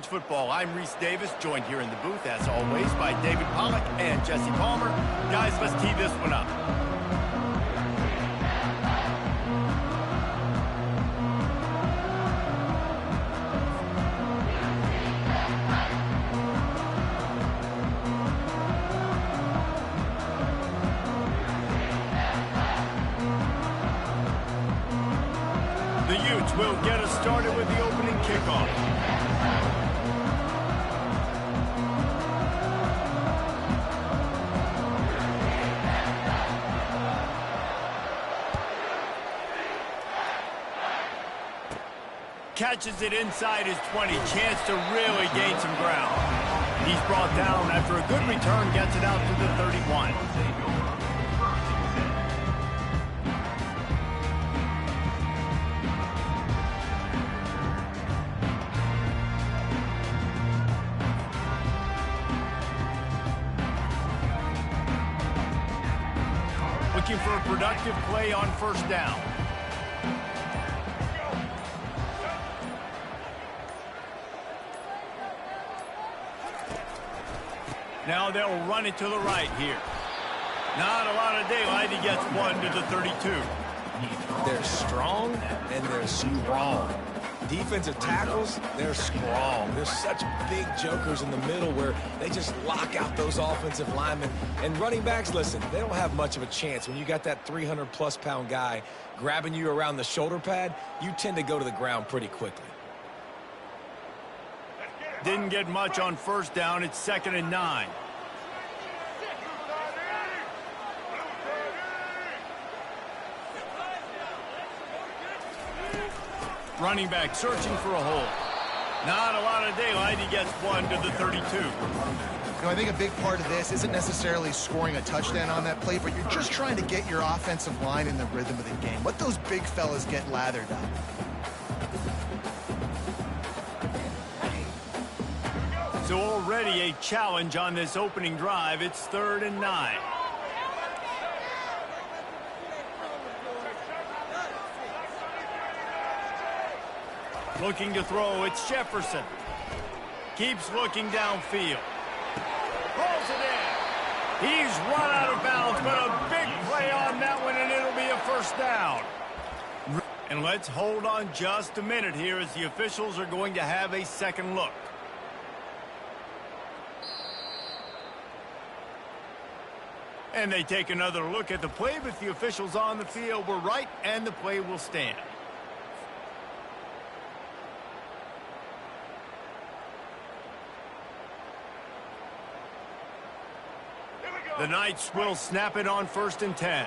Football. I'm Reese Davis, joined here in the booth, as always, by David Pollack and Jesse Palmer. Guys, let's tee this one up. The Utes will get us started with the opening kickoff. Catches it inside his 20. Chance to really gain some ground. He's brought down after a good return, gets it out to the 31. Looking for a productive play on first down. Now they'll run it to the right here. Not a lot of daylight. He gets one to the 32. They're strong and they're strong. Defensive tackles, they're strong. There's such big jokers in the middle where they just lock out those offensive linemen. And running backs, listen, they don't have much of a chance. When you got that 300-plus pound guy grabbing you around the shoulder pad, you tend to go to the ground pretty quickly. Didn't get much on first down. It's 2nd and 9. Running back searching for a hole. Not a lot of daylight. He gets one to the 32. I think a big part of this isn't necessarily scoring a touchdown on that play, but you're just trying to get your offensive line in the rhythm of the game. Let those big fellas get lathered up. So already a challenge on this opening drive. It's 3rd and 9. Looking to throw, it's Jefferson. Keeps looking downfield. Rolls it in. He's run out of bounds, but a big play on that one, and it'll be a first down. And let's hold on just a minute here as the officials are going to have a second look. And they take another look at the play, but the officials on the field were right, and the play will stand. The Knights will snap it on 1st and 10.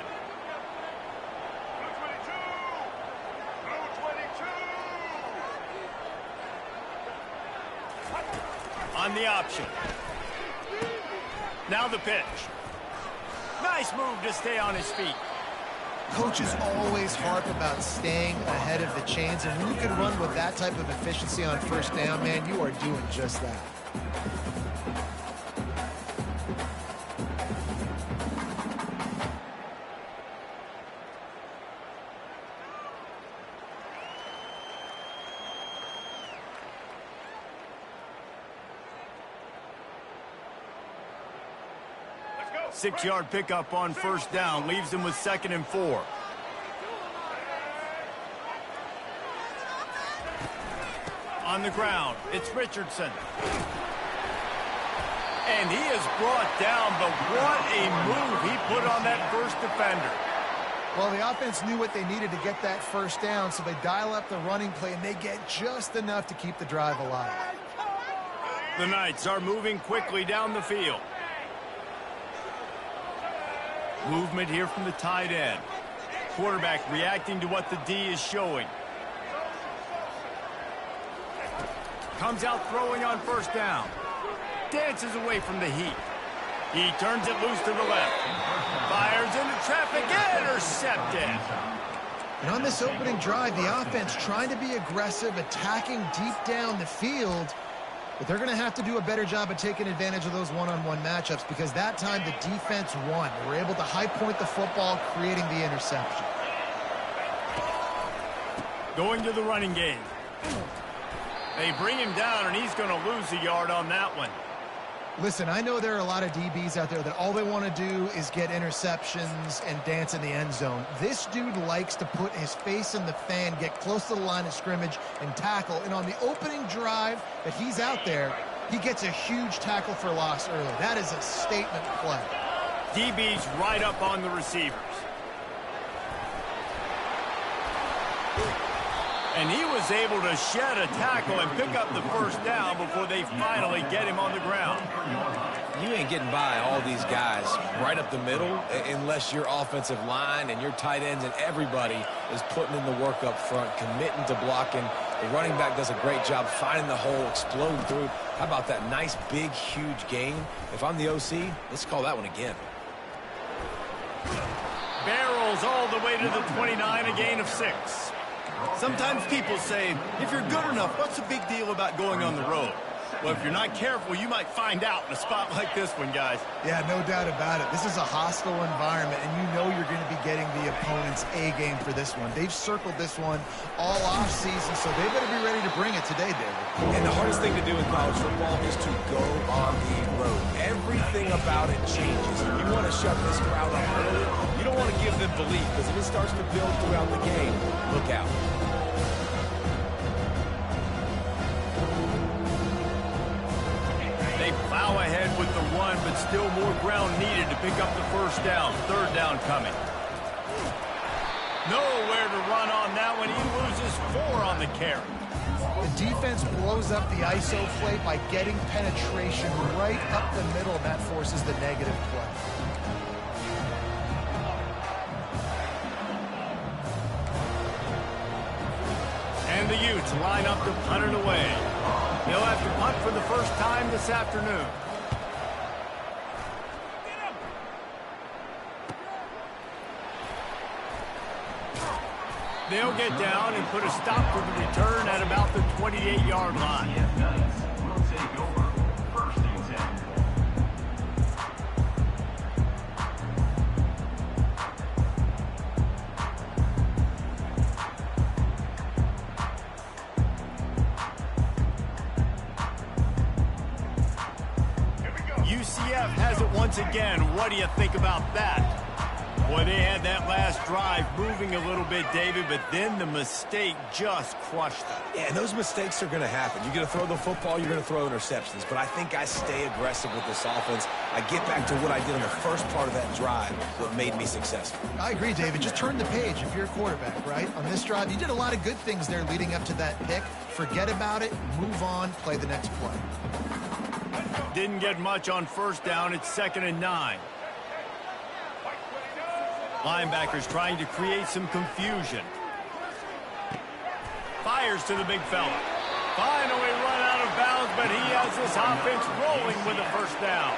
On the option. Now the pitch. Nice move to stay on his feet. Coaches always harp about staying ahead of the chains, and when you can run with that type of efficiency on first down, man, you are doing just that. Six-yard pickup on first down. Leaves him with 2nd and 4. On the ground, it's Richardson. And he is brought down, but what a move he put on that first defender. Well, the offense knew what they needed to get that first down, so they dial up the running play, and they get just enough to keep the drive alive. The Knights are moving quickly down the field. Movement here from the tight end. Quarterback reacting to what the D is showing. Comes out throwing on first down. Dances away from the heat. He turns it loose to the left. Fires into traffic. Intercepted. And on this opening drive, the offense trying to be aggressive, attacking deep down the field. But they're going to have to do a better job of taking advantage of those one-on-one matchups, because that time the defense won. They were able to high point the football, creating the interception. Going to the running game. They bring him down, and he's going to lose a yard on that one. Listen, I know there are a lot of DBs out there that all they want to do is get interceptions and dance in the end zone. This dude likes to put his face in the fan, get close to the line of scrimmage, and tackle. And on the opening drive that he's out there, he gets a huge tackle for loss early. That is a statement play. DB's right up on the receivers. And he was able to shed a tackle and pick up the first down before they finally get him on the ground. You ain't getting by all these guys right up the middle unless your offensive line and your tight ends and everybody is putting in the work up front, committing to blocking. The running back does a great job finding the hole, exploding through. How about that nice, big, huge gain? If I'm the OC, let's call that one again. Barrels all the way to the 29, a gain of 6. Sometimes people say, if you're good enough, what's the big deal about going on the road? Well, if you're not careful, you might find out in a spot like this one, guys. Yeah, no doubt about it. This is a hostile environment, and you know you're going to be getting the opponent's A game for this one. They've circled this one all off season, so they better be ready to bring it today, David. And the hardest thing to do in college football is to go on the road. Everything about it changes. You want to shut this crowd up early. You don't want to give them belief, because if it starts to build throughout the game, look out. They plow ahead with the run, but still more ground needed to pick up the first down. Third down coming. Nowhere to run on that one. He loses 4 on the carry. The defense blows up the ISO play by getting penetration right up the middle, and that forces the negative play. And the Utes line up to punt it away. They'll have to punt for the first time this afternoon. They'll get down and put a stop to the return at about the 28-yard line. UCF has it once again. What do you think about that? Boy, they had that last drive moving a little bit, David, but then the mistake just crushed them. Yeah, and those mistakes are going to happen. You're going to throw the football, you're going to throw interceptions. But I think I stay aggressive with this offense. I get back to what I did in the first part of that drive, what made me successful. I agree, David. Just turn the page if you're a quarterback, right? On this drive, you did a lot of good things there leading up to that pick. Forget about it, move on, play the next play. Didn't get much on first down. It's 2nd and 9. Linebackers trying to create some confusion. Fires to the big fella. Finally run out of bounds, but he has this offense rolling with a first down.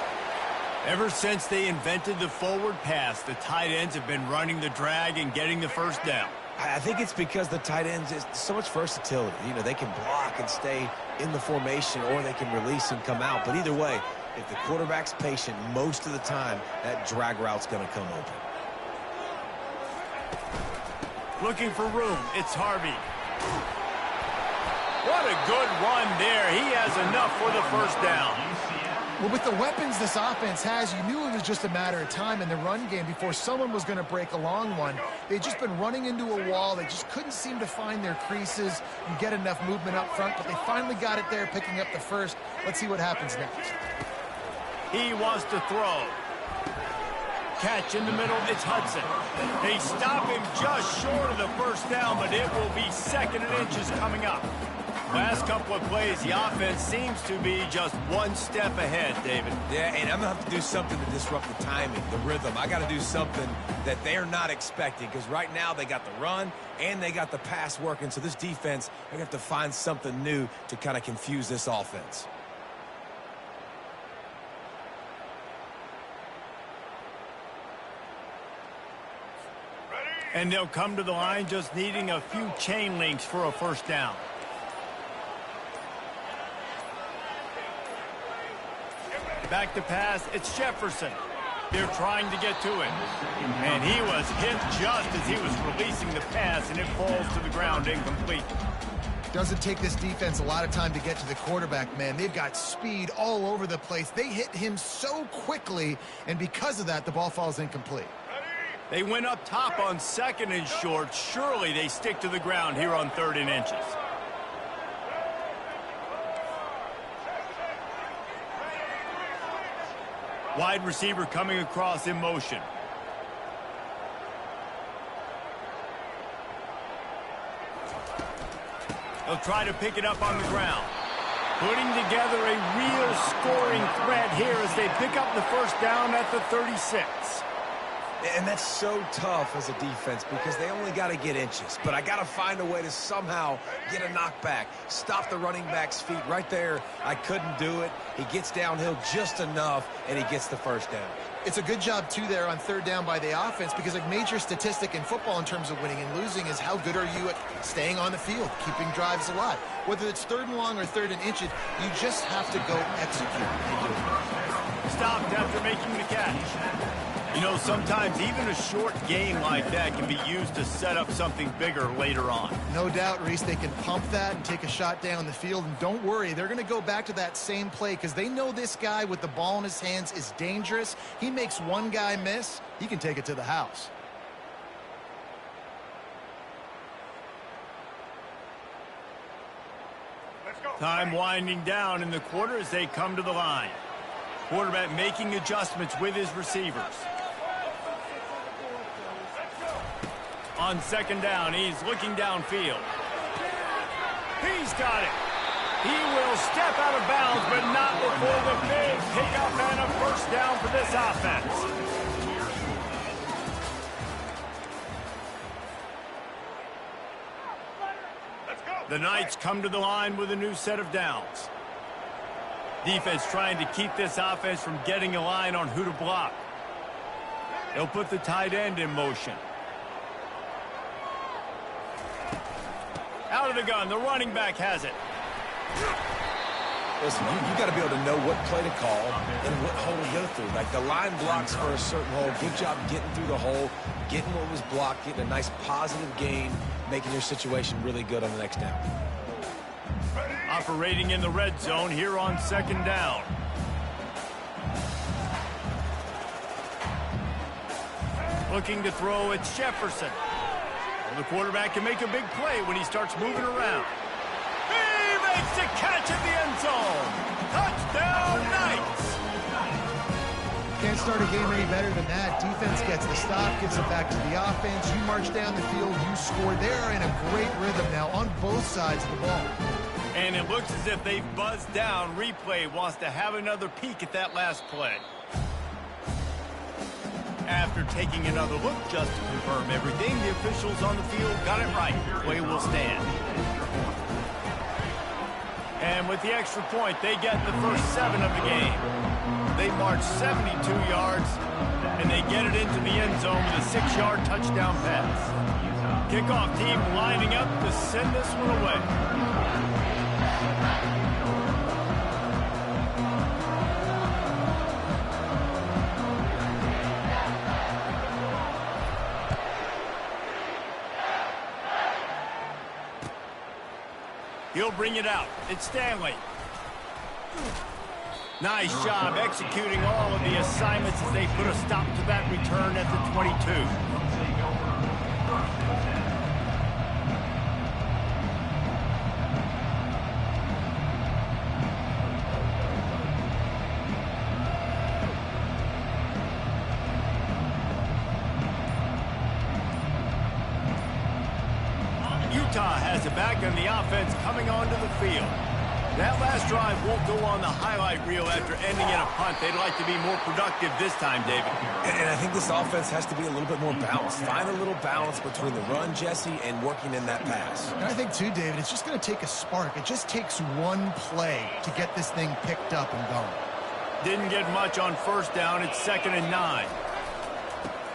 Ever since they invented the forward pass, the tight ends have been running the drag and getting the first down. I think it's because the tight ends is so much versatility. You know, they can block and stay in the formation, or they can release and come out. But either way, if the quarterback's patient most of the time, that drag route's going to come open. Looking for room. It's Harvey. What a good run there. He has enough for the first down. Well, with the weapons this offense has, you knew it was just a matter of time in the run game before someone was going to break a long one. They'd just been running into a wall. They just couldn't seem to find their creases and get enough movement up front, but they finally got it there, picking up the first. Let's see what happens next. He wants to throw. Catch in the middle, it's Hudson. They stop him just short of the first down, but it will be 2nd and inches coming up. Last couple of plays, the offense seems to be just one step ahead, David. Yeah, and I'm going to have to do something to disrupt the timing, the rhythm. I got to do something that they're not expecting, because right now they got the run and they got the pass working. So this defense, they're going to have to find something new to kind of confuse this offense. And they'll come to the line just needing a few chain links for a first down. Back to pass, it's Jefferson. They're trying to get to him. And he was hit just as he was releasing the pass, and it falls to the ground incomplete. Doesn't take this defense a lot of time to get to the quarterback, man. They've got speed all over the place. They hit him so quickly, and because of that, the ball falls incomplete. They went up top on 2nd and short. Surely they stick to the ground here on 3rd and inches. Wide receiver coming across in motion. They'll try to pick it up on the ground. Putting together a real scoring threat here as they pick up the first down at the 36. And that's so tough as a defense because they only got to get inches. But I got to find a way to somehow get a knockback, stop the running back's feet right there. I couldn't do it. He gets downhill just enough, and he gets the first down. It's a good job, too, there on 3rd down by the offense because a major statistic in football in terms of winning and losing is how good are you at staying on the field, keeping drives alive. Whether it's 3rd and long or 3rd and inches, you just have to go execute. Stopped after making the catch. You know, sometimes even a short game like that can be used to set up something bigger later on. No doubt, Reese, they can pump that and take a shot down the field. And don't worry, they're going to go back to that same play because they know this guy with the ball in his hands is dangerous. He makes one guy miss, he can take it to the house. Time winding down in the quarter as they come to the line. Quarterback making adjustments with his receivers. On 2nd down, he's looking downfield. He's got it. He will step out of bounds, but not before the big pickup and a first down for this offense. The Knights come to the line with a new set of downs. Defense trying to keep this offense from getting a line on who to block. They'll put the tight end in motion. Out of the gun, the running back has it. Listen, you got to be able to know what play to call and what hole to go through. Like the line blocks for a certain hole. Good job getting through the hole, getting what was blocked, getting a nice positive gain, making your situation really good on the next down. Operating in the red zone here on 2nd down. Looking to throw, it's Jefferson. Well, the quarterback can make a big play when he starts moving around. He makes the catch at the end zone. Touchdown, Knights! Can't start a game any better than that. Defense gets the stop, gets it back to the offense. You march down the field, you score. They're in a great rhythm now on both sides of the ball. And it looks as if they've buzzed down. Replay wants to have another peek at that last play. After taking another look just to confirm everything, the officials on the field got it right. Play will stand. And with the extra point, they get the first 7 of the game. They march 72 yards, and they get it into the end zone with a 6-yard touchdown pass. Kickoff team lining up to send this one away. He'll bring it out. It's Stanley. Nice job executing all of the assignments as they put a stop to that return at the 22. Utah has it back, and the offense coming onto the field. That last drive won't go on the highlight reel after ending in a punt. They'd like to be more productive this time, David. And I think this offense has to be a little bit more balanced. Find a little balance between the run, Jesse, and working in that pass. And I think, too, David, it's just going to take a spark. It just takes one play to get this thing picked up and going. Didn't get much on first down. It's 2nd and 9.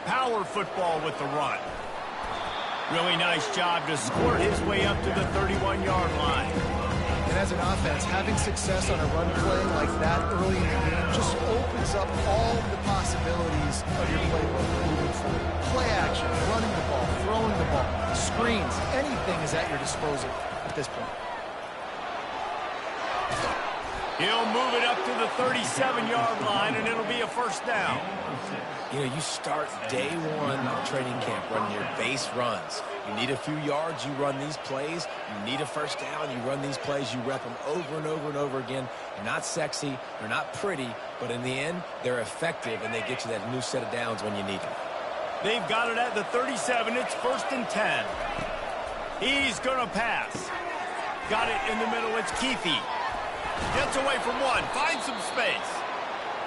Power football with the run. Really nice job to squirt his way up to the 31-yard line. And as an offense, having success on a run play like that early in the game just opens up all the possibilities of your playbook moving forward. Play action, running the ball, throwing the ball, screens, anything is at your disposal at this point. He'll move it up to the 37-yard line, and it'll be a first down. You know, you start day one of training camp running your base runs. You need a few yards, you run these plays. You need a first down, you run these plays. You rep them over and over and over again. They're not sexy, they're not pretty, but in the end, they're effective, and they get you that new set of downs when you need them. They've got it at the 37. It's 1st and 10. He's going to pass. Got it in the middle. It's Keefe. Gets away from one. Finds some space.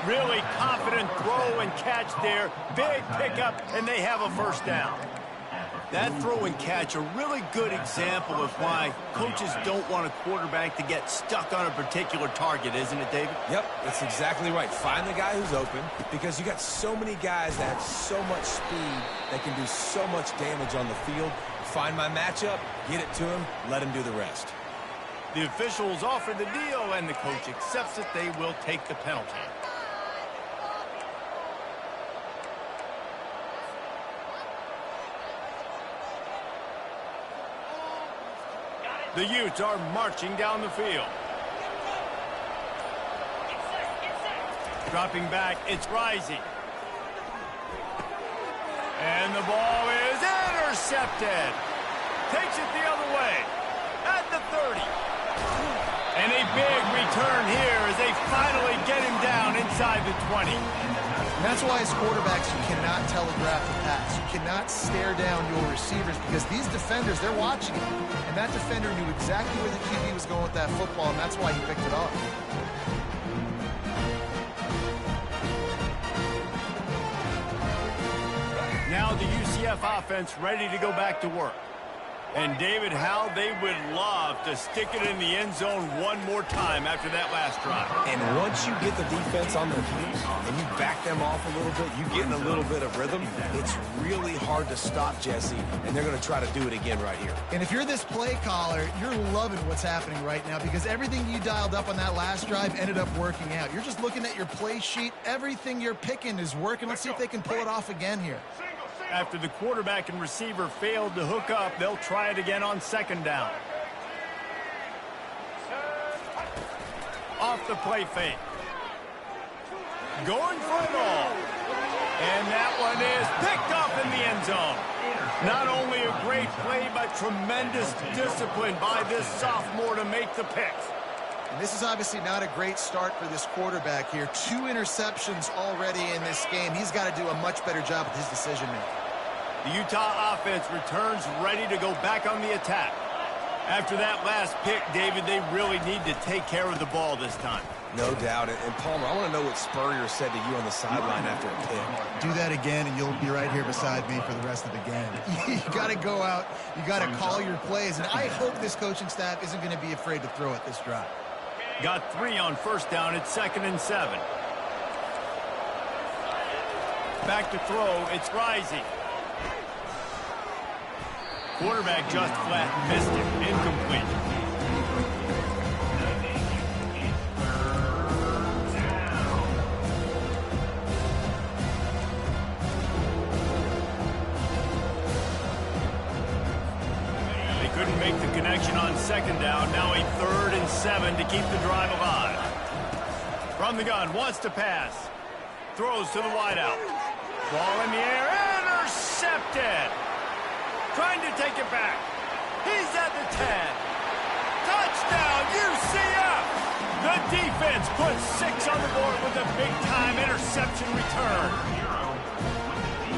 Really confident throw and catch there. Big pickup, and they have a first down. That throw and catch, a really good example of why coaches don't want a quarterback to get stuck on a particular target, isn't it, David? Yep, that's exactly right. Find the guy who's open, because you got so many guys that have so much speed that can do so much damage on the field. Find my matchup, get it to him, let him do the rest. The officials offer the deal, and the coach accepts it. They will take the penalty. The Utes are marching down the field. Dropping back, it's Rising. And the ball is intercepted. Takes it the other way. At the 30. And a big return here as they finally get him down inside the 20. And that's why as quarterbacks you cannot telegraph the pass. You cannot stare down your receivers because these defenders, they're watching it. And that defender knew exactly where the QB was going with that football, and that's why he picked it off. Now the UCF offense ready to go back to work. And David, how they would love to stick it in the end zone one more time after that last drive. And once you get the defense on their feet and you back them off a little bit, you get in a little bit of rhythm, it's really hard to stop Jesse, and they're going to try to do it again right here. And if you're this play caller, you're loving what's happening right now because everything you dialed up on that last drive ended up working out. You're just looking at your play sheet. Everything you're picking is working. Let's see if they can pull it off again here. After the quarterback and receiver failed to hook up, they'll try it again on 2nd down. Off the play fake. Going for it all. And that one is picked up in the end zone. Not only a great play, but tremendous discipline by this sophomore to make the pick. And this is obviously not a great start for this quarterback here. 2 interceptions already in this game. He's got to do a much better job with his decision-making. The Utah offense returns ready to go back on the attack. After that last pick, David, they really need to take care of the ball this time. No doubt. And Palmer, I want to know what Spurrier said to you on the sideline after a pick. Do that again, and you'll be right here beside me for the rest of the game. You got to go out. You got to call your plays. And I hope this coaching staff isn't going to be afraid to throw it this drive. Got 3 on 1st down. It's 2nd and 7. Back to throw. It's Rising. Quarterback just flat missed it. Incomplete. They couldn't make the connection on 2nd down. Now a 3rd and 7 to keep the drive alive. From the gun, wants to pass. Throws to the wideout. Ball in the air. Intercepted. Trying to take it back. He's at the 10. Touchdown, UCF! The defense puts 6 on the board with a big-time interception return.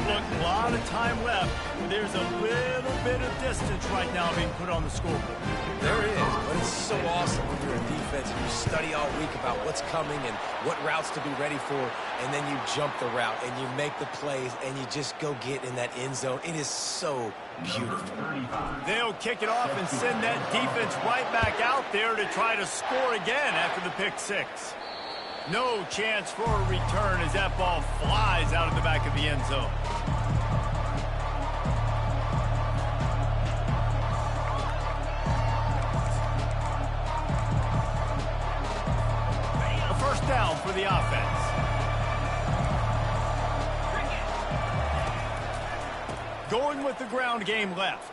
Look, a lot of time left. There's a little bit of distance right now being put on the scoreboard. There is, but it's so awesome when you're a defense and you study all week about what's coming and what routes to be ready for, and then you jump the route and you make the plays and you just go get in that end zone. It is so beautiful. They'll kick it off and send that defense right back out there to try to score again after the pick 6. No chance for a return as that ball flies out of the back of the end zone. A first down for the offense. Going with the ground game left.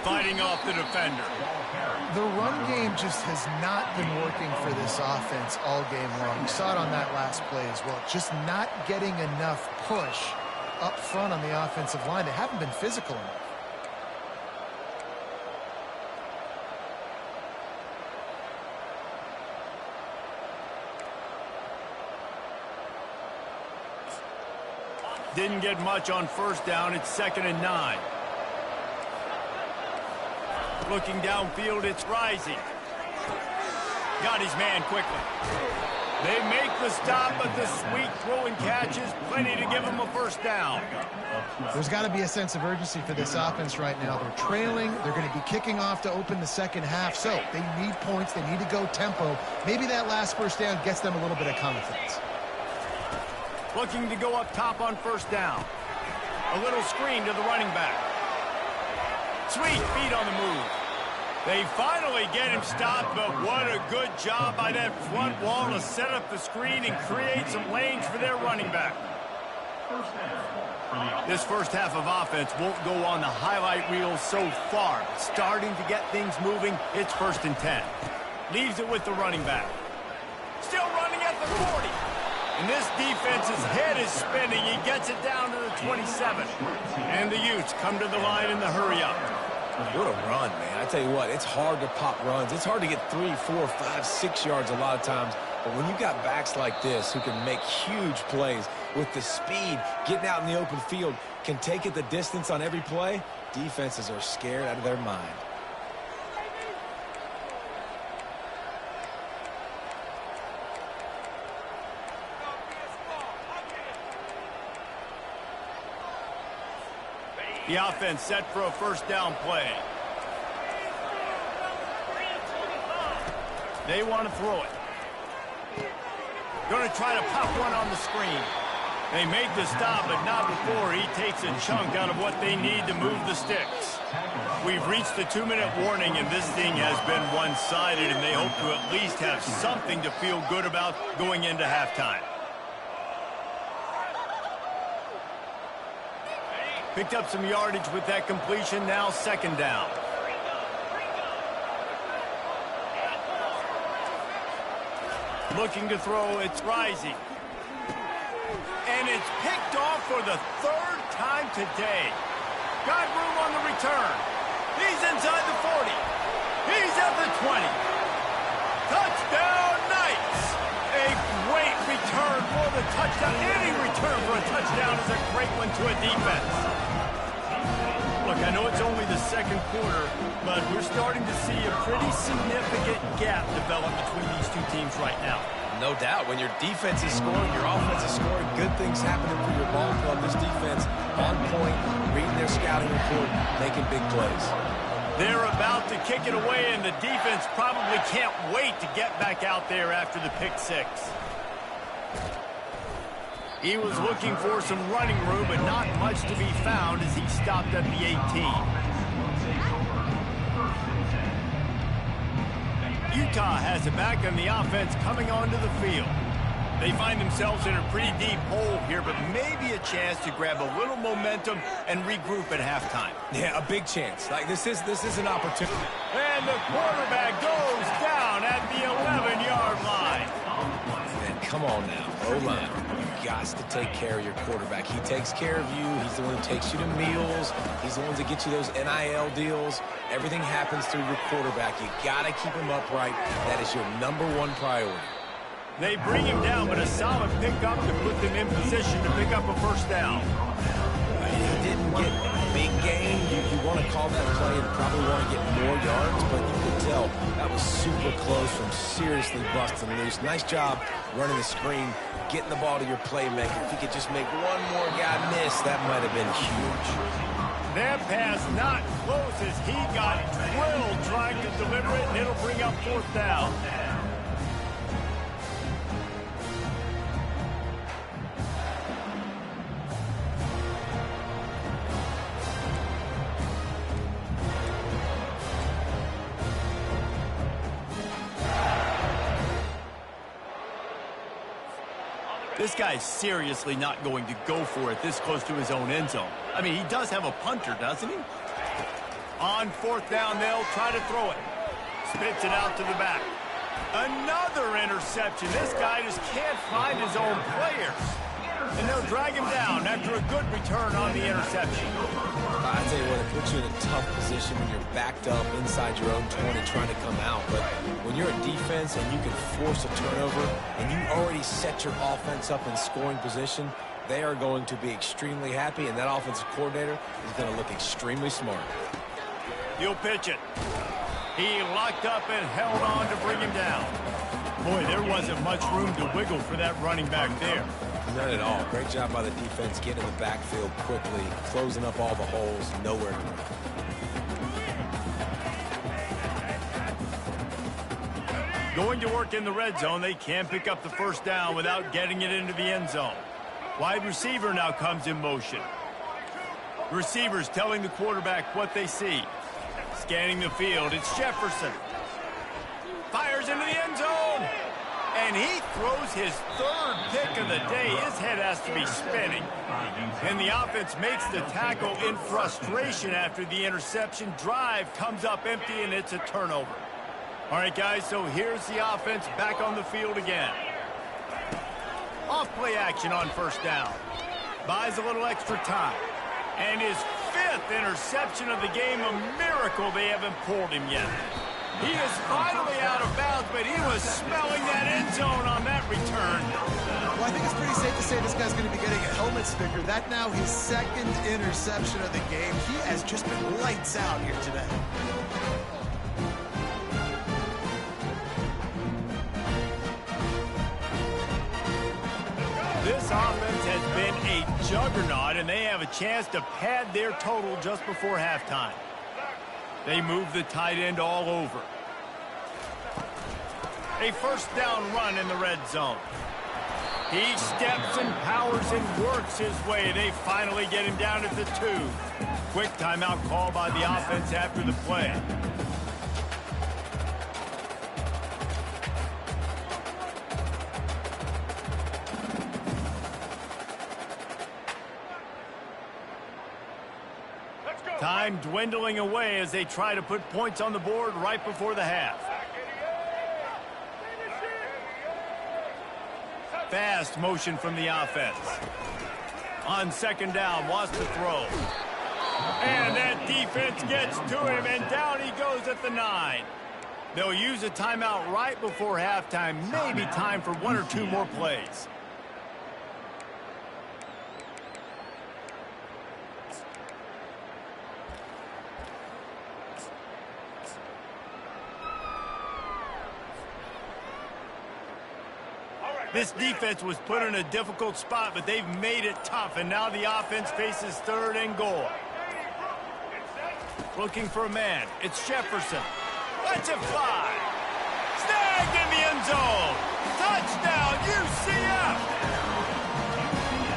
Fighting off the defender. The run game just has not been working for this offense all game long. You saw it on that last play as well. Just not getting enough push up front on the offensive line. They haven't been physical enough. Didn't get much on first down. It's 2nd and 9. Looking downfield, it's Rising. Got his man quickly. They make the stop, but the sweet throw and catch is plenty to give them a first down. There's got to be a sense of urgency for this offense right now. They're trailing. They're going to be kicking off to open the second half, so they need points. They need to go tempo. Maybe that last first down gets them a little bit of confidence. Looking to go up top on first down. A little screen to the running back. Sweet feet on the move. They finally get him stopped, but what a good job by that front wall to set up the screen and create some lanes for their running back. This first half of offense won't go on the highlight reel so far. Starting to get things moving, it's 1st and 10. Leaves it with the running back. Still running at the 40. And this defense's head is spinning. He gets it down to the 27. And the Utes come to the line in the hurry up. What a run, man. I tell you what, it's hard to pop runs. It's hard to get 3, 4, 5, 6 yards a lot of times. But when you got backs like this who can make huge plays with the speed, getting out in the open field, can take it the distance on every play, defenses are scared out of their mind. The offense set for a first down play. They want to throw it. Going to try to pop one on the screen. They make the stop, but not before he takes a chunk out of what they need to move the sticks. We've reached the 2-minute warning, and this thing has been one-sided, and they hope to at least have something to feel good about going into halftime. Picked up some yardage with that completion, now 2nd down. Looking to throw, it's Rising. And it's picked off for the 3rd time today. Got room on the return. He's inside the 40. He's at the 20. Touchdown, Knights! A great return for the touchdown. Any return for a touchdown is a great one to a defense. Look, I know it's only the 2nd quarter, but we're starting to see a pretty significant gap develop between these two teams right now. No doubt. When your defense is scoring, your offense is scoring, good things happening for your ball club. This defense on point, reading their scouting report, making big plays. They're about to kick it away, and the defense probably can't wait to get back out there after the pick 6. He was looking for some running room, but not much to be found as he stopped at the 18. Utah has it back on the offense coming onto the field. They find themselves in a pretty deep hole here, but maybe a chance to grab a little momentum and regroup at halftime. Yeah, a big chance. Like this is an opportunity. And the quarterback goes down at the 11-yard line. Man, come on now, O-line. You got to take care of your quarterback. He takes care of you. He's the one who takes you to meals. He's the one that gets you those NIL deals. Everything happens through your quarterback. You got to keep him upright. That is your #1 priority. They bring him down, but a solid pickup to put them in position to pick up a first down. He didn't get big gain. You want to call that play and probably want to get more yards, but you could tell that was super close from seriously busting loose. Nice job running the screen, getting the ball to your playmaker. If you could just make one more guy miss, that might have been huge. That pass not close as he got drilled trying to deliver it, and it'll bring up 4th down. This guy's seriously not going to go for it this close to his own end zone. I mean, he does have a punter, doesn't he? On 4th down, they'll try to throw it. spits it out to the back. Another interception. This guy just can't find his own players. And they'll drag him down after a good return on the interception. I tell you what, it puts you in a tough position when you're backed up inside your own 20 trying to come out. But when you're a defense and you can force a turnover and you already set your offense up in scoring position, they are going to be extremely happy, and that offensive coordinator is going to look extremely smart. He'll pitch it. He locked up and held on to bring him down. Boy, there wasn't much room to wiggle for that running back there. None at all. Great job by the defense getting in the backfield quickly, closing up all the holes, nowhere to run. Going to work in the red zone, they can't pick up the first down without getting it into the end zone. Wide receiver now comes in motion. Receivers telling the quarterback what they see. Scanning the field, it's Jefferson. Fires into the end zone. And he throws his third pick of the day. His head has to be spinning. And the offense makes the tackle in frustration after the interception. Drive comes up empty, and it's a turnover. All right, guys, so here's the offense back on the field again. Off-play action on first down. Buys a little extra time. And his fifth interception of the game, a miracle they haven't pulled him yet. He is finally out of bounds, but he was smelling that end zone on that return. Well, I think it's pretty safe to say this guy's going to be getting a helmet sticker. That now his second interception of the game. He has just been lights out here today. This offense has been a juggernaut, and they have a chance to pad their total just before halftime. They move the tight end all over. A first down run in the red zone. He steps and powers and works his way. They finally get him down at the 2. Quick timeout call by the offense after the play. Time dwindling away as they try to put points on the board right before the half. Fast motion from the offense. On second down, wants to throw. And that defense gets to him, and down he goes at the 9. They'll use a timeout right before halftime. Maybe time for 1 or 2 more plays. This defense was put in a difficult spot, but they've made it tough, and now the offense faces 3rd and goal. Looking for a man. It's Jefferson. Let's it fly. Snagged in the end zone. Touchdown, UCF!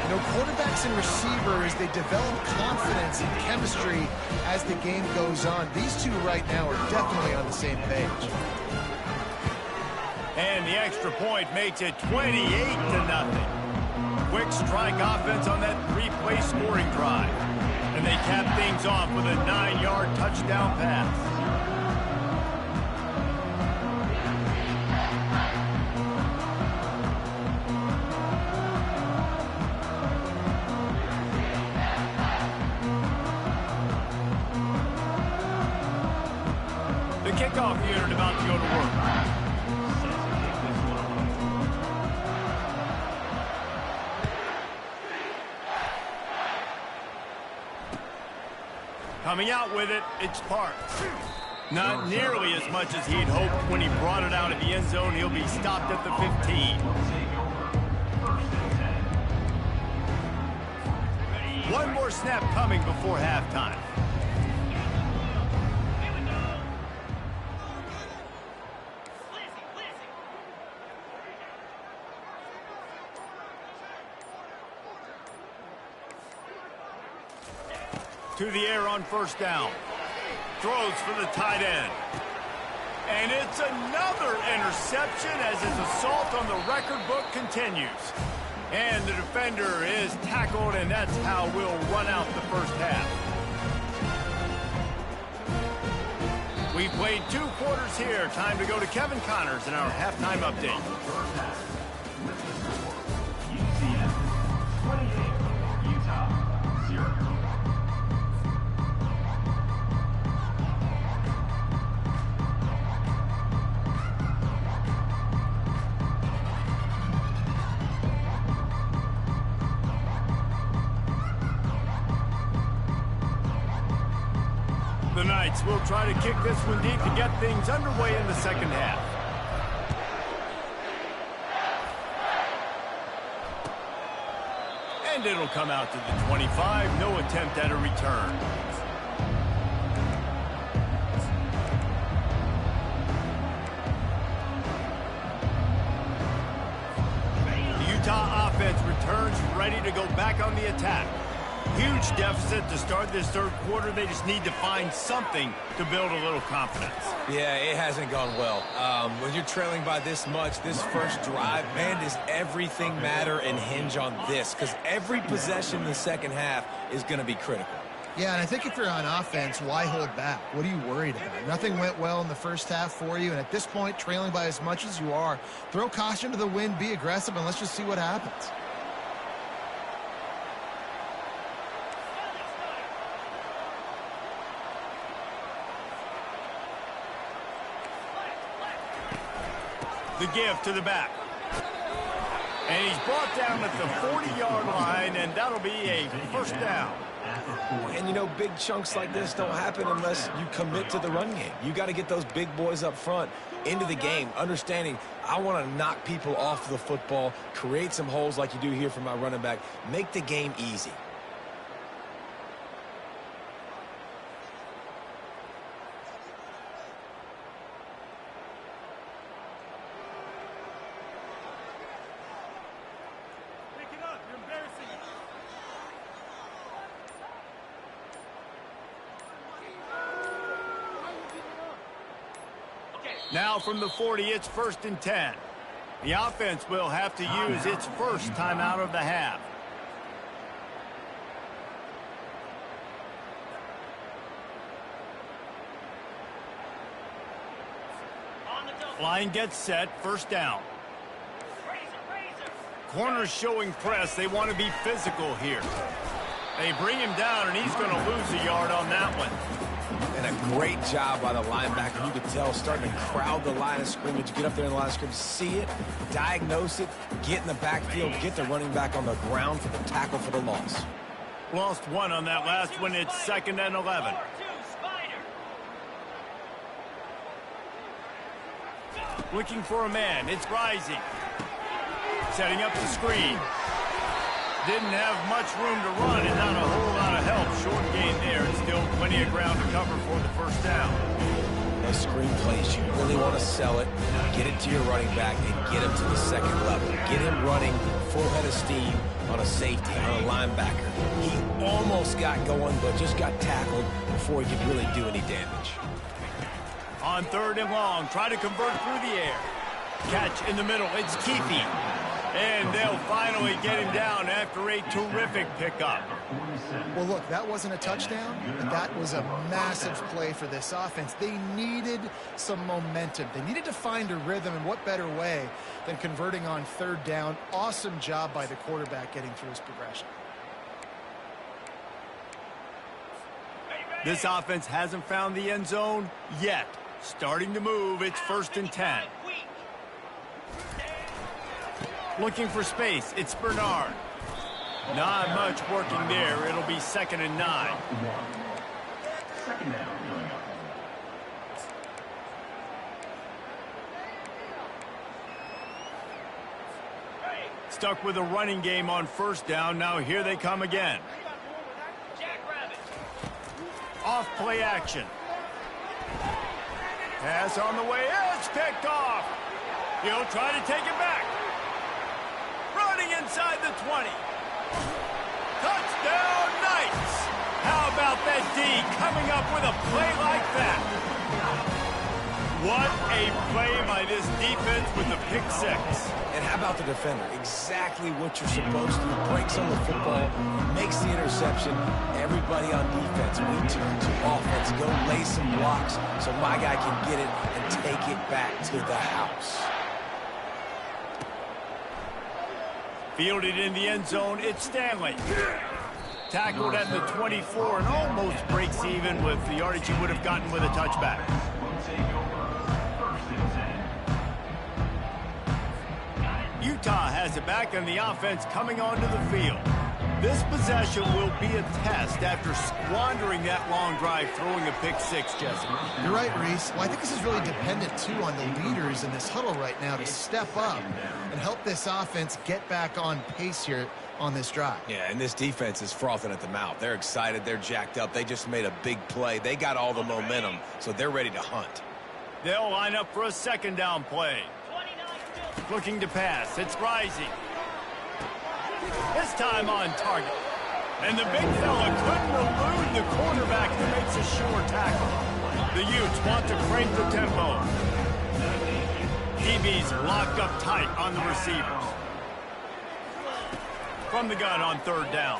You know, quarterbacks and receivers, they develop confidence and chemistry as the game goes on. These two right now are definitely on the same page. And the extra point makes it 28-0. Quick strike offense on that 3-play scoring drive. And they cap things off with a 9-yard touchdown pass. The kickoff unit about to go to work. Coming out with it, it's Parks. Not nearly as much as he'd hoped when he brought it out of the end zone. He'll be stopped at the 15. One more snap coming before halftime. To the air on first down. Throws for the tight end. And it's another interception as his assault on the record book continues. And the defender is tackled, and that's how we'll run out the first half. We've played 2 quarters here. Time to go to Kevin Connors in our halftime update. UCF 28, Utah 0. The Knights will try to kick this one deep to get things underway in the second half. And it'll come out to the 25. No attempt at a return. The Utah offense returns ready to go back on the attack. Huge deficit to start this third quarter. They just need to find something to build a little confidence. Yeah, it hasn't gone well. When you're trailing by this much, this first drive, man, does everything matter and hinge on this? Because every possession in the second half is going to be critical. Yeah, and I think if you're on offense, why hold back? What are you worried about? Nothing went well in the first half for you, and at this point, trailing by as much as you are, throw caution to the wind, be aggressive, and let's just see what happens. The give to the back. And he's brought down at the 40-yard line, and that'll be a first down. And, you know, big chunks like this don't happen unless you commit to the run game. You got to get those big boys up front into the game, understanding I want to knock people off the football, create some holes like you do here for my running back, make the game easy. Now from the 40, it's 1st and 10. The offense will have to use its first timeout of the half. Line gets set, first down. Corners showing press. They want to be physical here. They bring him down, and he's going to lose a yard on that one. And a great job by the linebacker. You could tell starting to crowd the line of scrimmage, get up there in the line of scrimmage, see it, diagnose it, get in the backfield, get the running back on the ground for the tackle for the loss. Lost one on that last one. It's 2nd and 11. Looking for a man. It's Rising. Setting up the screen. Didn't have much room to run and not a whole lot of help. Short gain there and still plenty of ground to cover for the first down. Those screen plays, you really want to sell it, get it to your running back, and get him to the second level. Get him running full head of steam on a safety, on a linebacker. He almost got going, but just got tackled before he could really do any damage. On 3rd and long, try to convert through the air. Catch in the middle, it's Keefe. And they'll finally get him down after a terrific pickup. Well, look, that wasn't a touchdown, but that was a massive play for this offense. They needed some momentum. They needed to find a rhythm, and what better way than converting on 3rd down. Awesome job by the quarterback getting through his progression. This offense hasn't found the end zone yet. Starting to move, it's 1st and 10. Looking for space, it's Bernard. Not much working there. It'll be 2nd and 9. Stuck with a running game on 1st down. Now here they come again. Off play action. Pass on the way. It's picked off. He'll try to take it back. Running inside the 20. Touchdown, Knights! How about that D coming up with a play like that? What a play by this defense with the pick six. And how about the defender? Exactly what you're supposed to. Breaks on the football, makes the interception. Everybody on defense, we turn to offense. Go lay some blocks so my guy can get it and take it back to the house. Fielded in the end zone, it's Stanley. Tackled at the 24 and almost breaks even with the yardage he would have gotten with a touchback. Utah has it back and the offense coming onto the field. This possession will be a test after squandering that long drive throwing a pick six, Jesse. You're right, Reese. Well, I think this is really dependent, too, on the leaders in this huddle right now to step up and help this offense get back on pace here on this drive. Yeah, and this defense is frothing at the mouth. They're excited. They're jacked up. They just made a big play. They got all the momentum, so they're ready to hunt. They'll line up for a second down play. Looking to pass. It's Rising. This time on target. And the big fella couldn't elude the quarterback who makes a sure tackle. The Utes want to crank the tempo. DB's locked up tight on the receivers. From the gun on third down.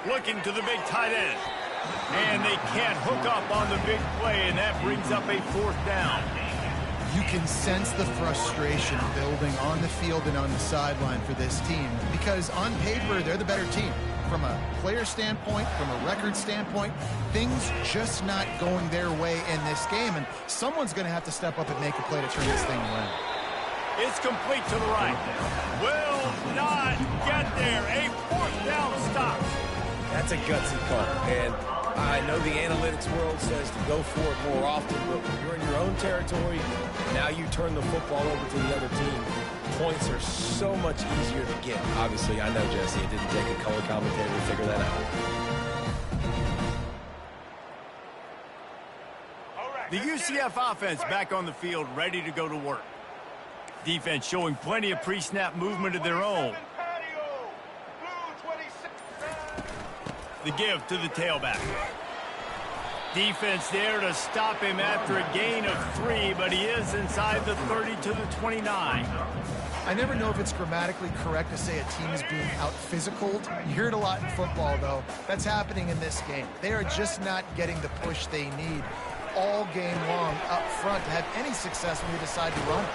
Looking to the big tight end. And they can't hook up on the big play, and that brings up a fourth down. You can sense the frustration building on the field and on the sideline for this team because on paper, they're the better team. From a player standpoint, from a record standpoint, things just not going their way in this game, and someone's going to have to step up and make a play to turn this thing around. It's complete to the right. Will not get there. A fourth down stop. That's a gutsy call, and I know the analytics world says to go for it more often, but when you're in your own territory, now you turn the football over to the other team. Points are so much easier to get. Obviously, I know, Jesse, it didn't take a color commentator to figure that out. The UCF offense back on the field, ready to go to work. Defense showing plenty of pre-snap movement of their own. The give to the tailback. Defense there to stop him after a gain of 3, but he is inside the 30 to the 29. I never know if it's grammatically correct to say a team is being out-physicaled. You hear it a lot in football, though. That's happening in this game. They are just not getting the push they need all game long up front to have any success when they decide to run.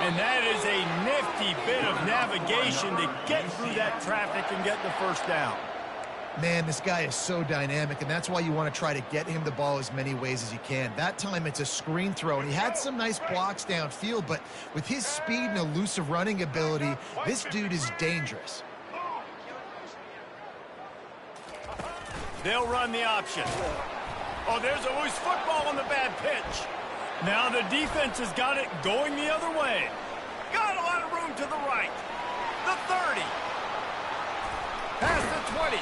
And that is a nifty bit of navigation to get through that traffic and get the first down. Man, this guy is so dynamic, and that's why you want to try to get him the ball as many ways as you can. That time it's a screen throw, and he had some nice blocks downfield, but with his speed and elusive running ability, this dude is dangerous. They'll run the option. Oh, there's a loose football on the bad pitch. Now the defense has got it going the other way. Got a lot of room to the right. The 30. Past the 20.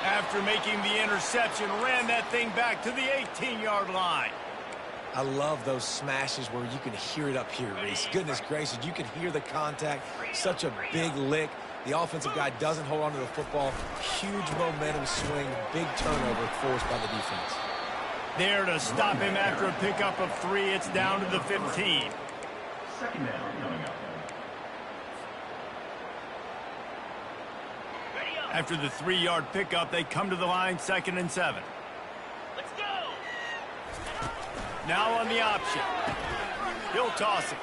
After making the interception, ran that thing back to the 18-yard line. I love those smashes where you can hear it up here, Reese. Goodness gracious, you can hear the contact. Such a big lick. The offensive guy doesn't hold on to the football. Huge momentum swing, big turnover forced by the defense. There to stop him after a pickup of 3. It's down to the 15. Second down coming up. After the 3-yard pickup, they come to the line, 2nd and 7. Let's go! Now on the option. He'll toss it.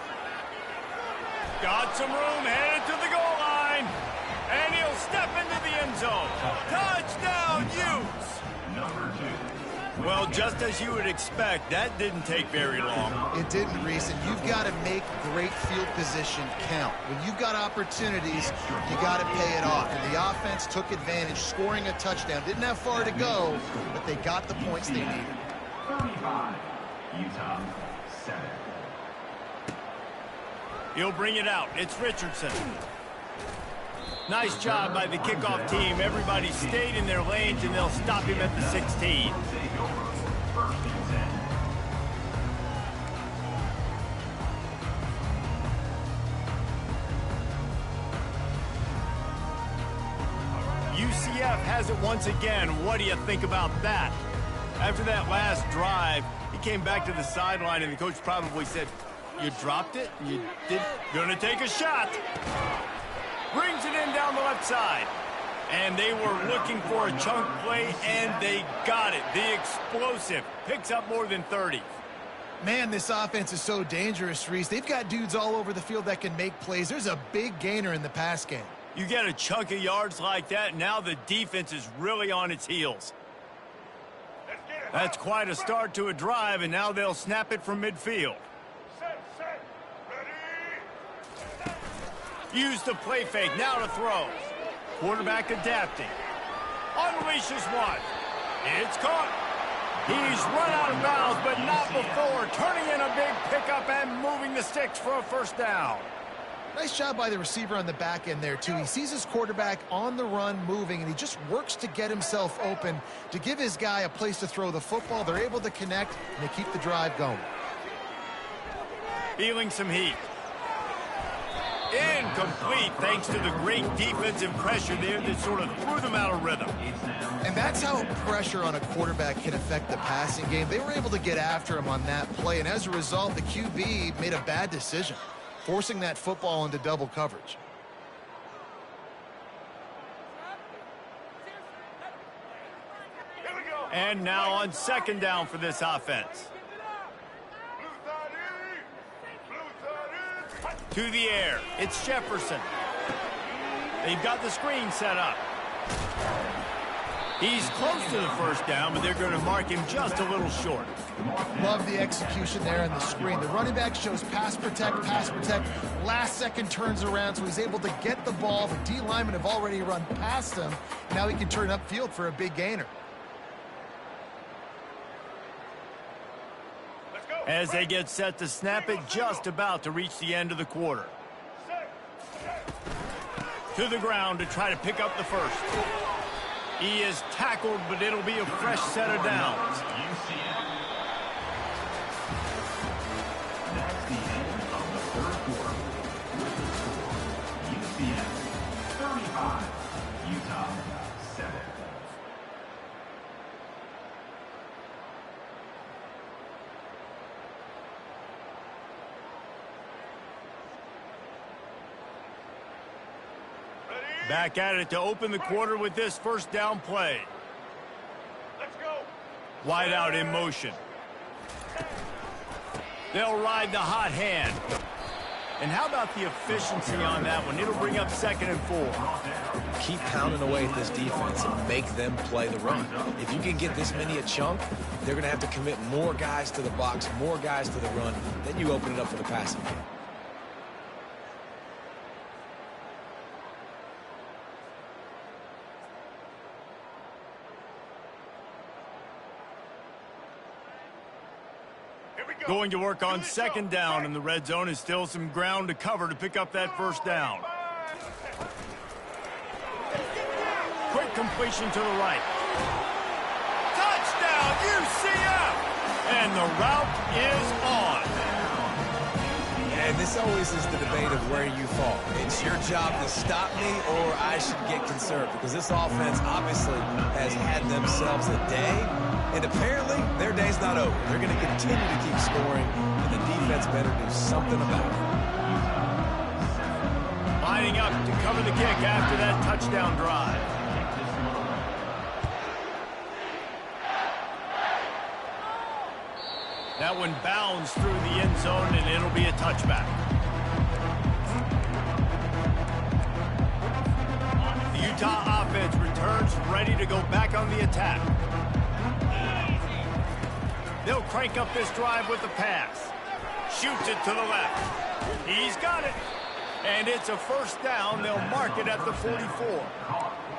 Got some room, headed to the goal line. And he'll step into the end zone. Touchdown, Utes! Number 2. Well, just as you would expect, that didn't take very long. It didn't, Reese, and you've got to make great field position count. When you've got opportunities, you got to pay it off. And the offense took advantage, scoring a touchdown. Didn't have far to go, but they got the points they needed. 35, Utah, 7. He'll bring it out. It's Richardson. Nice job by the kickoff team. Everybody stayed in their lanes, and they'll stop him at the 16. UCF has it once again. What do you think about that? After that last drive, He came back to the sideline, and the coach probably said, "You dropped it? You did? Gonna take a shot." Brings it in down the left side. And they were looking for a chunk play, and they got it. The explosive picks up more than 30. Man, this offense is so dangerous, Reese. They've got dudes all over the field that can make plays. There's a big gainer in the pass game. You get a chunk of yards like that, now the defense is really on its heels. That's quite a start to a drive, and now they'll snap it from midfield. Use the play fake, now to throw. Quarterback adapting. Unleashes one. It's caught. He's run out of bounds, but not before. Turning in a big pickup and moving the sticks for a first down. Nice job by the receiver on the back end there, too. He sees his quarterback on the run moving, and he just works to get himself open to give his guy a place to throw the football. They're able to connect, and they keep the drive going. Feeling some heat. Incomplete thanks to the great defensive pressure there that sort of threw them out of rhythm. And that's how pressure on a quarterback can affect the passing game. They were able to get after him on that play, and as a result, the QB made a bad decision, forcing that football into double coverage. And now on second down for this offense. To the air. It's Jefferson. They've got the screen set up. He's close to the first down, but they're going to mark him just a little short. Love the execution there on the screen. The running back shows pass protect. Last second turns around, so he's able to get the ball. The D linemen have already run past him. Now he can turn upfield for a big gainer. As they get set to snap it, just about to reach the end of the quarter. To the ground to try to pick up the first. He is tackled, but it'll be a fresh set of downs. UCF. That's the end of the third quarter. UCF 35, Utah 7. Back at it to open the quarter with this first down play. Let's go. Wide out in motion. They'll ride the hot hand. And how about the efficiency on that one? It'll bring up 2nd and 4. Keep pounding away at this defense and make them play the run. If you can get this many a chunk, they're going to have to commit more guys to the box, more guys to the run. Then you open it up for the passing game. Going to work on second down, and the red zone is still some ground to cover to pick up that first down. Quick completion to the right. Touchdown, UCF! And the route is on. And this always is the debate of where you fall. It's your job to stop me, or I should get conserved, because this offense obviously has had themselves a day. And apparently, their day's not over. They're going to continue to keep scoring, and the defense better do something about it. Lining up to cover the kick after that touchdown drive. That one bounds through the end zone, and it'll be a touchback. The Utah offense returns ready to go back on the attack. They'll crank up this drive with the pass. Shoots it to the left. He's got it. And it's a first down. They'll mark it at the 44.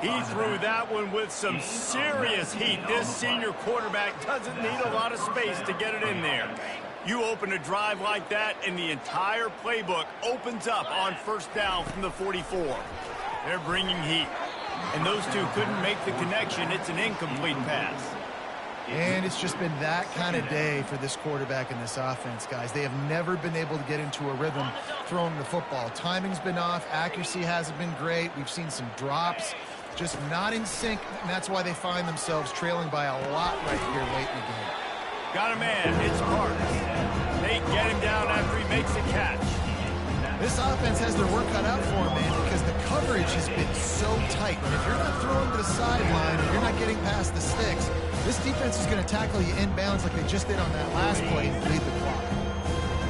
He threw that one with some serious heat. This senior quarterback doesn't need a lot of space to get it in there. You open a drive like that, and the entire playbook opens up on first down from the 44. They're bringing heat. And those two couldn't make the connection. It's an incomplete pass. And it's just been that kind of day for this quarterback and this offense, guys. They have never been able to get into a rhythm throwing the football. Timing's been off. Accuracy hasn't been great. We've seen some drops, just not in sync, and that's why they find themselves trailing by a lot right here late in the game. Got a man. It's Parks. They get him down after he makes a catch. This offense has their work cut out for them, man, because the coverage has been so tight. And if you're not throwing to the sideline or you're not getting past the sticks, this defense is going to tackle you inbounds like they just did on that last play and lead the clock.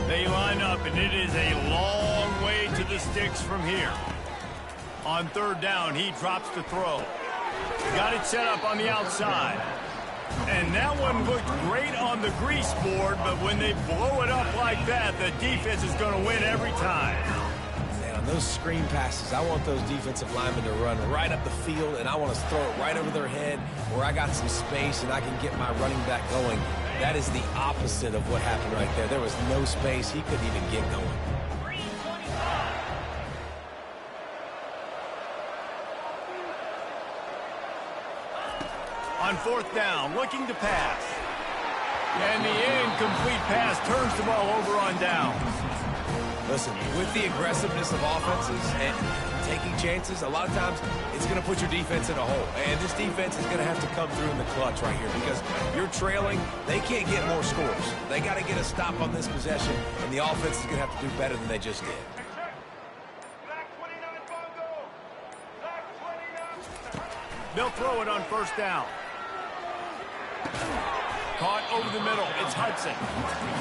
They line up, and it is a long way to the sticks from here. On third down, he drops the throw. Got it set up on the outside. And that one looked great on the grease board, but when they blow it up like that, the defense is going to win every time. Man, on those screen passes, I want those defensive linemen to run right up the field, and I want to throw it right over their head where I got some space and I can get my running back going. That is the opposite of what happened right there. There was no space. He couldn't even get going. On fourth down, looking to pass. And the incomplete pass turns the ball over on downs. Listen, with the aggressiveness of offenses and taking chances, a lot of times it's going to put your defense in a hole. And this defense is going to have to come through in the clutch right here because you're trailing. They can't get more scores. They got to get a stop on this possession, and the offense is going to have to do better than they just did. They'll throw it on first down. Caught over the middle. It's Hudson.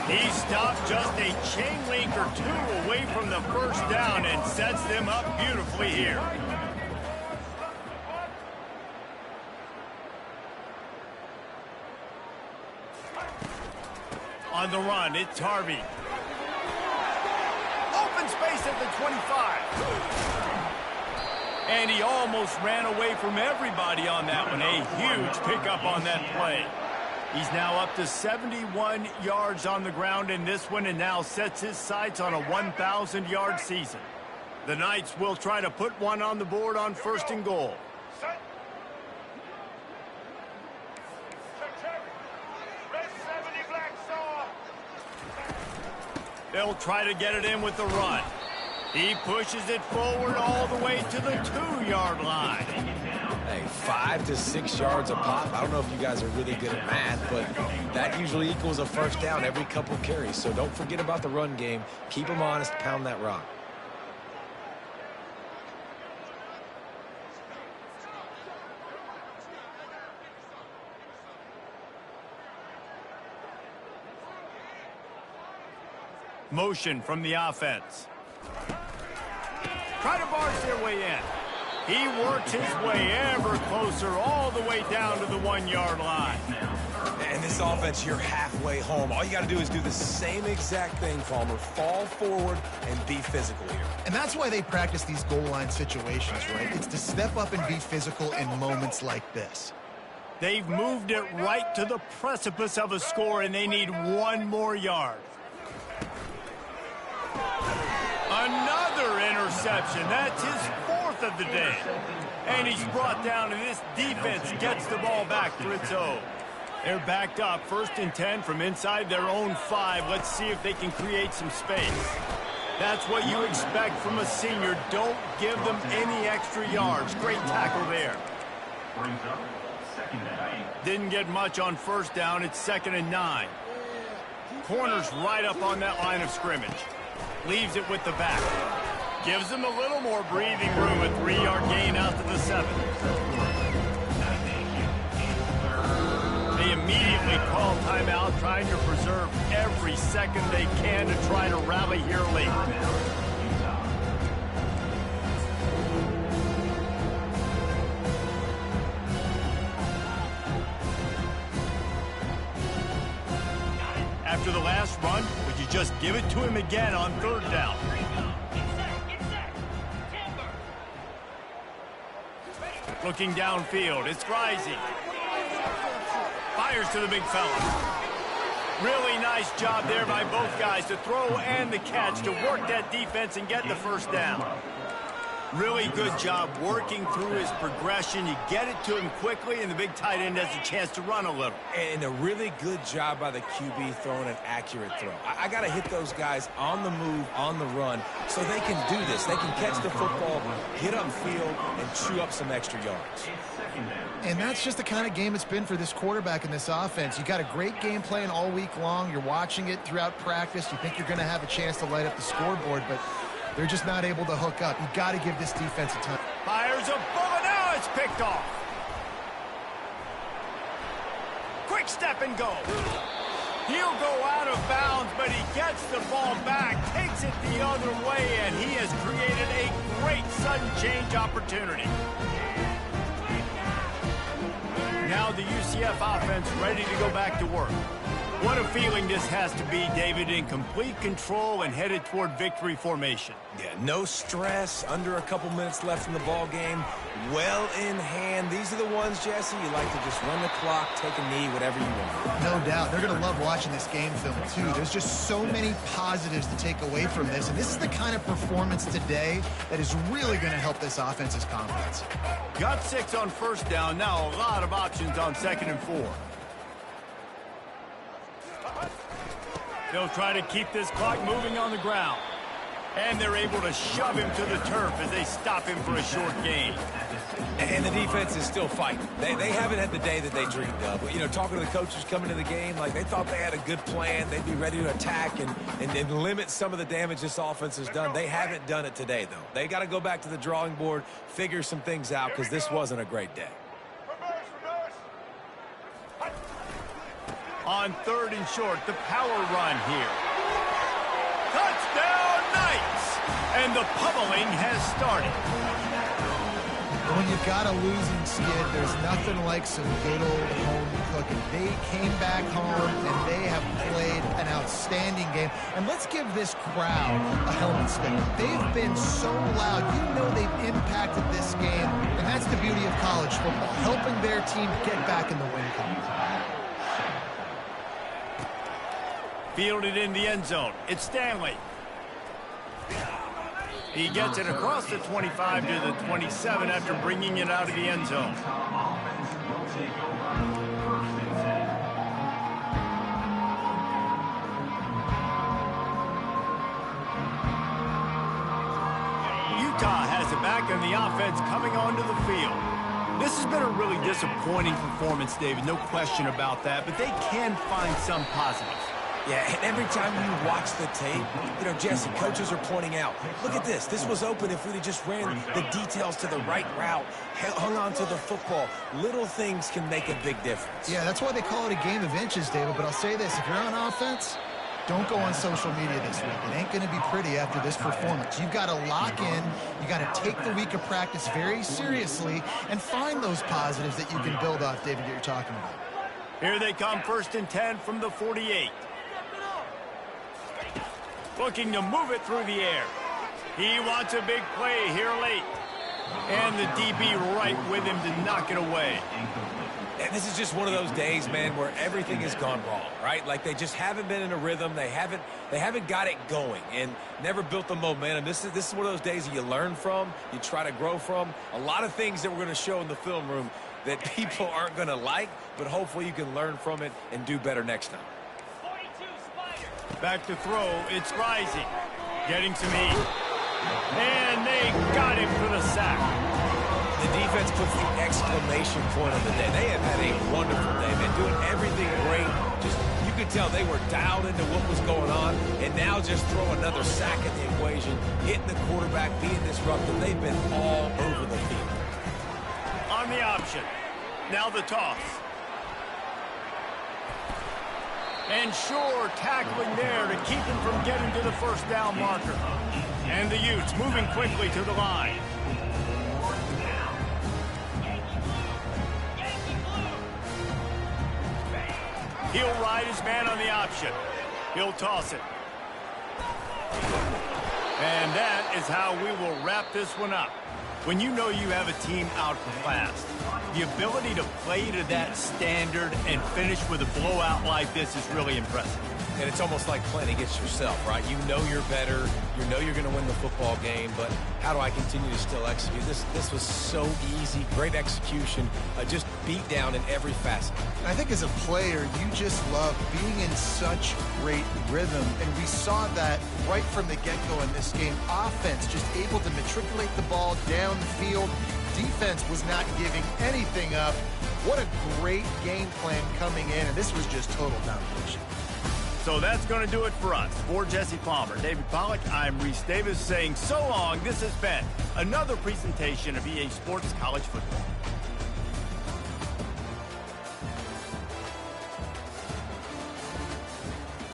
He stopped just a chain link or two away from the first down and sets them up beautifully here. On the run, it's Harvey. Open space at the 25. And he almost ran away from everybody on that one. A huge pickup on that play. He's now up to 71 yards on the ground in this one and now sets his sights on a 1,000-yard season. The Knights will try to put one on the board on first and goal. They'll try to get it in with the run. He pushes it forward all the way to the 2-yard line. Hey, 5 to 6 yards a pop. I don't know if you guys are really good at math, but that usually equals a first down every couple carries. So don't forget about the run game. Keep them honest, pound that rock. Motion from the offense. Try to barge their way in. He works his way ever closer all the way down to the 1-yard line. And this offense, you're halfway home. All you got to do is do the same exact thing, Palmer. Fall forward and be physical here. And that's why they practice these goal line situations, right? It's to step up and be physical in moments like this. They've moved it right to the precipice of a score, and they need one more yard. Another interception. That's his 4th of the day. And he's brought down, and this defense gets the ball back for its own. They're backed up, 1st and 10 from inside their own 5. Let's see if they can create some space. That's what you expect from a senior. Don't give them any extra yards. Great tackle there. Didn't get much on first down. It's 2nd and 9. Corner's right up on that line of scrimmage. Leaves it with the back. Gives them a little more breathing room. A 3-yard gain out to the 7. They immediately call timeout, trying to preserve every second they can to try to rally here late. After the last run, would you just give it to him again on 3rd down? Looking downfield, it's Rising. Fires to the big fella. Really nice job there by both guys to throw and the catch to work that defense and get the first down. Really good job working through his progression. You get it to him quickly, and the big tight end has a chance to run a little. And a really good job by the QB throwing an accurate throw. I got to hit those guys on the move, on the run, so they can do this. They can catch the football, get upfield, and chew up some extra yards. And that's just the kind of game it's been for this quarterback in this offense. You got a great game plan all week long. You're watching it throughout practice. You think you're going to have a chance to light up the scoreboard, but they're just not able to hook up. You got to give this defense a time. Fires a bullet. Now it's picked off. Quick step and go. He'll go out of bounds, but he gets the ball back, takes it the other way, and he has created a great sudden change opportunity. Now the UCF offense ready to go back to work. What a feeling this has to be, David, in complete control and headed toward victory formation. Yeah, no stress, under a couple minutes left in the ball game, well in hand. These are the ones, Jesse, you like to just run the clock, take a knee, whatever you want. No doubt. They're going to love watching this game film, too. There's just so many positives to take away from this, and this is the kind of performance today that is really going to help this offense's confidence. Got 6 on first down. Now a lot of options on 2nd and 4. They'll try to keep this clock moving on the ground. And they're able to shove him to the turf as they stop him for a short gain. And the defense is still fighting. They haven't had the day that they dreamed of. You know, talking to the coaches coming to the game, like they thought they had a good plan. They'd be ready to attack and limit some of the damage this offense has done. They haven't done it today, though. They got to go back to the drawing board, figure some things out, because this wasn't a great day. On 3rd and short, the power run here. Touchdown, Knights! And the pummeling has started. When you've got a losing skid, there's nothing like some good old home cooking. They came back home, and they have played an outstanding game. And let's give this crowd a helmet spin. They've been so loud. You know they've impacted this game, and that's the beauty of college football, helping their team get back in the win column. Fielded in the end zone. It's Stanley. He gets it across the 25 to the 27 after bringing it out of the end zone. Utah has it back on the offense coming onto the field. This has been a really disappointing performance, David, no question about that, but they can find some positives. Yeah, and every time you watch the tape, you know, Jesse, coaches are pointing out, look at this. This was open if we just ran the details to the right route, hung on to the football. Little things can make a big difference. Yeah, that's why they call it a game of inches, David. But I'll say this, if you're on offense, don't go on social media this week. It ain't going to be pretty after this performance. You've got to lock in. You got to take the week of practice very seriously and find those positives that you can build off, David, that you're talking about. Here they come, 1st and 10 from the 48. Looking to move it through the air. He wants a big play here late. And the DB right with him to knock it away. And this is just one of those days, man, where everything has gone wrong, right? Like they just haven't been in a rhythm. They haven't got it going and never built the momentum. This is one of those days that you learn from, you try to grow from. A lot of things that we're going to show in the film room that people aren't going to like, but hopefully you can learn from it and do better next time. Back to throw, it's Rising. Getting some heat. And they got him for the sack. The defense puts the exclamation point on the day. They have had a wonderful day, man, doing everything great. Just, you could tell they were dialed into what was going on, and now just throw another sack in the equation, hitting the quarterback, being disruptive. They've been all over the field. On the option. Now the toss. And Shore tackling there to keep him from getting to the first down marker. And the Utes moving quickly to the line. He'll ride his man on the option. He'll toss it. And that is how we will wrap this one up. When you know you have a team outclassed, the ability to play to that standard and finish with a blowout like this is really impressive. And it's almost like playing against yourself, right? You know you're better. You know you're going to win the football game, but how do I continue to still execute? This was so easy. Great execution. Just beat down in every facet. I think as a player, you just love being in such great rhythm, and we saw that right from the get-go in this game. Offense just able to matriculate the ball down the field. Defense was not giving anything up. What a great game plan coming in, and this was just total domination. So that's going to do it for us. For Jesse Palmer, David Pollack, I'm Reese Davis saying so long. This has been another presentation of EA Sports College Football.